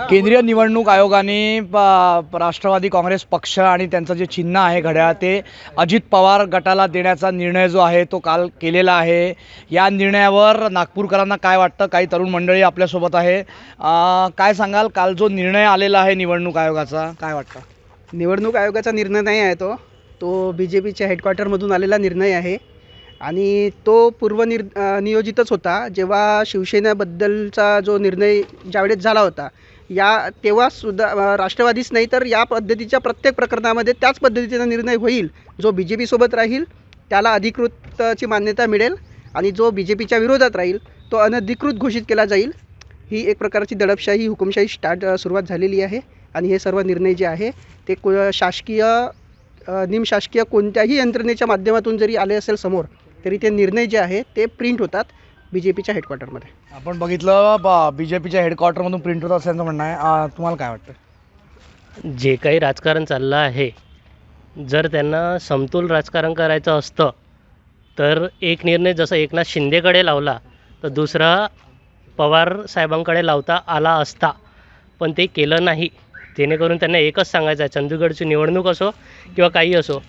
केंद्रीय निवडणूक आयोगाने राष्ट्रवादी काँग्रेस पक्ष आणि त्यांचं जे चिन्ह आहे घड्याळ ते अजित पवार गटाला देण्याचा निर्णय जो आहे तो काल केलेला आहे। या निर्णयावर नागपूरकरांना काय वाटतं, काही तरुण मंडळी आपल्यासोबत आहे। काय सांगाल, काल जो निर्णय आलेला आहे निवडणूक आयोगाचा, काय वाटतं? निवडणूक आयोगाचा निर्णय नाही आहे तो BJPच्या हेडक्वार्टरमधून आलेला निर्णय आहे आणि तो नियोजितच होता। जेव्हा शिवसेनेबद्दलचा जो निर्णय ज्यावेळेस झाला होता तेव्हासुद्धा राष्ट्रवादीच नाही तर या पद्धतीच्या प्रत्येक प्रकरणामध्ये त्याच पद्धतीचा निर्णय होईल। जो BJP सोबत राहील त्याला अधिकृतची मान्यता मिळेल आणि जो BJPच्या विरोधात राहील तो अनधिकृत घोषित केला जाईल। ही एक प्रकारची दडपशाही, हुकुमशाही सुरुवात झालेली आहे आणि हे सर्व निर्णय जे आहे ते शासकीय निमशासकीय कोणत्याही यंत्रणेच्या माध्यमातून जरी आले असेल समोर तरी ते निर्णय जे आहे ते प्रिंट होतात BJPच्या हेडक्वार्टरमध्ये। आपण बघितलं BJPच्या हेडक्वार्टरमधून प्रिंट होत असल्याचं म्हणणं आहे। तुम्हाला काय वाटतं? जे काही राजकारण चाललं आहे, जर त्यांना समतोल राजकारण करायचं असतं तर एक निर्णय जसा एकनाथ शिंदेकडे लावला तर दुसरा पवार साहेबांकडे लावता आला असता, पण ते केलं नाही। जेणेकरून त्यांना एकच सांगायचं आहे, चंदीगडची निवडणूक असो किंवा काही असो,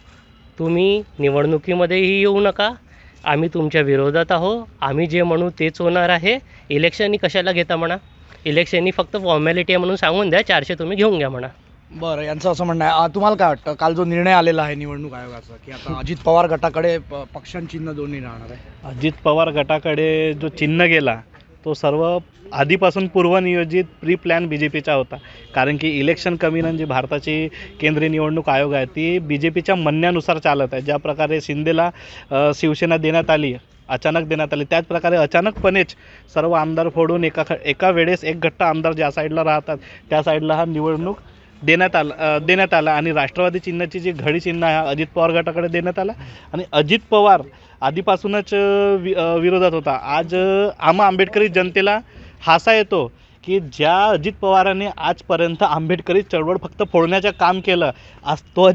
तुम्ही निवडणुकीमध्येही येऊ नका, आम्ही तुमच्या विरोधात आहोत, आम्ही जे म्हणू तेच होणार आहे। इलेक्शननी कशाला घेता म्हणा, इलेक्शननी फक्त फॉर्मॅलिटी आहे म्हणून सांगून द्या, 400 तुम्ही घेऊन घ्या म्हणा। बरं, यांचं असं म्हणणं आहे। तुम्हाला काय वाटतं, काल जो निर्णय आलेला आहे निवडणूक आयोगाचा की आता अजित पवार गटाकडे पक्षांचिन्ह दोन्ही राहणार आहे? अजित पवार गटाकडे जो चिन्ह गेला तो सर्व आधीपासून पूर्वनियोजित प्री प्लॅन BJPचा होता। कारण की इलेक्शन कमिशन जी भारताची केंद्रीय निवडणूक आयोग आहे ती BJPच्या म्हणण्यानुसार चालत आहे। ज्या प्रकारे शिंदेला शिवसेना देण्यात आली, अचानक देण्यात आली, त्याच प्रकारे अचानकपणेच सर्व आमदार फोडून एका वेळेस एक गट्टा आमदार ज्या साईडला राहतात त्या साईडला हा निवडणूक देण्यात आला आणि राष्ट्रवादी चिन्हाची जी घडी चिन्ह आहे अजित पवार गटाकडे देण्यात आला आणि अजित पवार आधीपासूनच विरोधात होता। आज आम्हा आंबेडकरी जनतेला हासा येतो की ज्या अजित पवारांनी आजपर्यंत आंबेडकरी चळवळ फक्त फोडण्याचं काम केलं, आज तो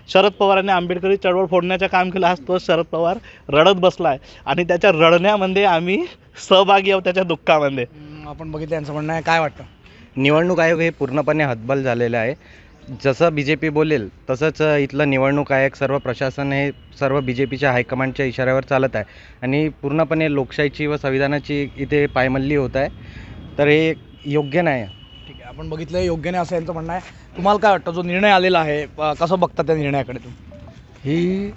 शरद पवारांनी आंबेडकरी चळवळ फोडण्याचं काम केलं, आज तो शरद पवार रडत बसला आहे आणि त्याच्या रडण्यामध्ये आम्ही सहभागी आहोत, त्याच्या दुःखामध्ये। आपण बघितलं यांचं म्हणणं आहे, काय वाटतं? निवडणूक आयोग हे पूर्णपणे हतबल झालेलं आहे। जसं BJP बोलेल तसंच इथलं निवडणूक आयोग, सर्व प्रशासन हे सर्व BJPच्या हायकमांडच्या इशाऱ्यावर चालत आहे आणि पूर्णपणे लोकशाहीची व संविधानाची इथे पायमल्ली होत आहे, तर हे योग्य नाही आहे। ठीक आहे, आपण बघितलं योग्य नाही असं यांचं म्हणणं आहे। तुम्हाला काय वाटतं, जो निर्णय आलेला आहे कसं बघता त्या निर्णयाकडे तुम्ही? ही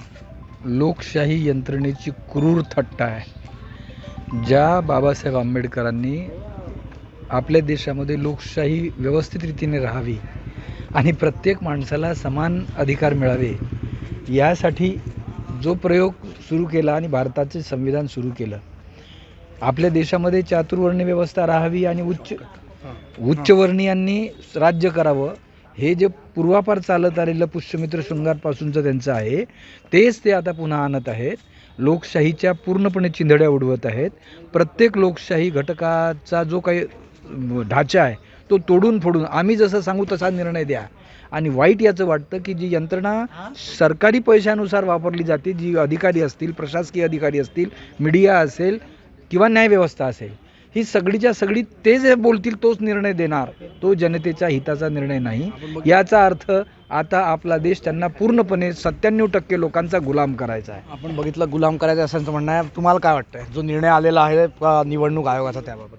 लोकशाही यंत्रणेची क्रूर थट्टा आहे। ज्या बाबासाहेब आंबेडकरांनी आपल्या देशामध्ये लोकशाही व्यवस्थित रीतीने राहावी आणि प्रत्येक माणसाला समान अधिकार मिळावे यासाठी जो प्रयोग सुरू केला आणि भारताचे संविधान सुरू केलं, आपल्या देशामध्ये चातुर्वर्ण्य व्यवस्था राहावी आणि उच्चवर्णीयांनी राज्य करावं, हे जे पूर्वापार चालत आलेलं पुष्यमित्र शृंगारपासूनचं त्यांचं आहे तेच ते आता पुन्हा आणत आहेत। लोकशाहीच्या पूर्णपणे चिंधड्या उडवत आहेत। प्रत्येक लोकशाही घटकाचा जो काही ढाचा आहे तो तोडून फोडून आम्ही जसं सांगू तसा निर्णय द्या। आणि वाईट याचं वाटतं की जी यंत्रणा सरकारी पैशानुसार वापरली जाते, जी अधिकारी असतील, प्रशासकीय अधिकारी असतील, मीडिया असेल किंवा न्यायव्यवस्था असेल, ही सगळीच्या सगळी ते जे बोलतील तोच निर्णय देणार, तो जनतेच्या हिताचा निर्णय नाही। याचा अर्थ आता आपला देश त्यांना पूर्णपणे 97% लोकांचा गुलाम करायचा आहे। आपण बघितलं गुलाम करायचं असं म्हणणं आहे। तुम्हाला काय वाटतं, जो निर्णय आलेला आहे निवडणूक आयोगाचा त्याबाबत?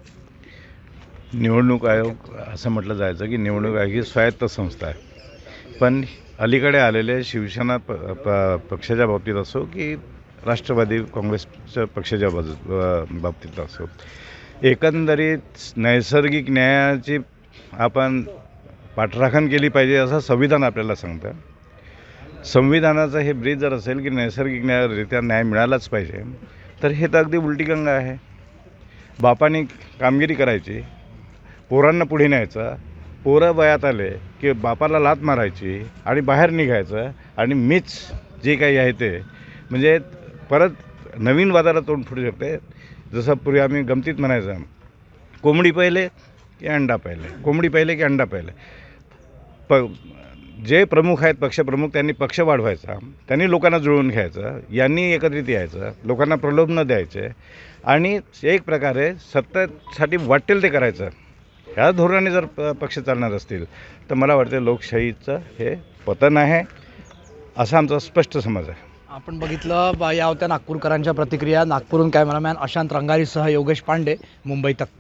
निवडणूक आयोग असं म्हटलं जायचं की निवडणूक आयोग ही स्वायत्त संस्था आहे, पण अलीकडे आलेले शिवसेना पक्षाच्या बाबतीत असो की राष्ट्रवादी काँग्रेसच्या पक्षाच्या बाबतीत असो, एकंदरीत नैसर्गिक न्यायाची आपण पाठराखण केली पाहिजे असं संविधान आपल्याला सांगतं। संविधानाचं हे ब्रीज जर असेल की नैसर्गिक न्यायरित्या न्याय मिळालाच पाहिजे, तर हे तर अगदी उलटी गंगा आहे। बापाने कामगिरी करायची, पोरांना पुढे न्यायचं, पोरं वयात आले की बापाला लाथ मारायची आणि बाहेर निघायचं आणि मीच जे काही आहे ते म्हणजे परत नवीन वादाला तोंड फुटू शकते। जसं पूर्वी आम्ही गमतीत म्हणायचं, कोंबडी पहिले की अंडा पहिले, कोंबडी पहिले की अंडा पहिले। जे प्रमुख आहेत पक्षप्रमुख त्यांनी पक्ष वाढवायचा, त्यांनी लोकांना जुळवून घ्यायचं, यांनी एकत्रित यायचं, लोकांना प्रलोभनं द्यायचे आणि एक प्रकारे सत्तेसाठी वाटेल ते करायचं ह्या धोरणाने जर पक्ष चालणार असतील तर मला वाटते लोकशाहीचं हे पतन आहे असा आमचा स्पष्ट समज आहे. आपण बघितलं या होत्या नागपूरकरांच्या प्रतिक्रिया. नागपूरहून कॅमेरामॅन अशांत रंगारीसह योगेश पांडे, मुंबई तक.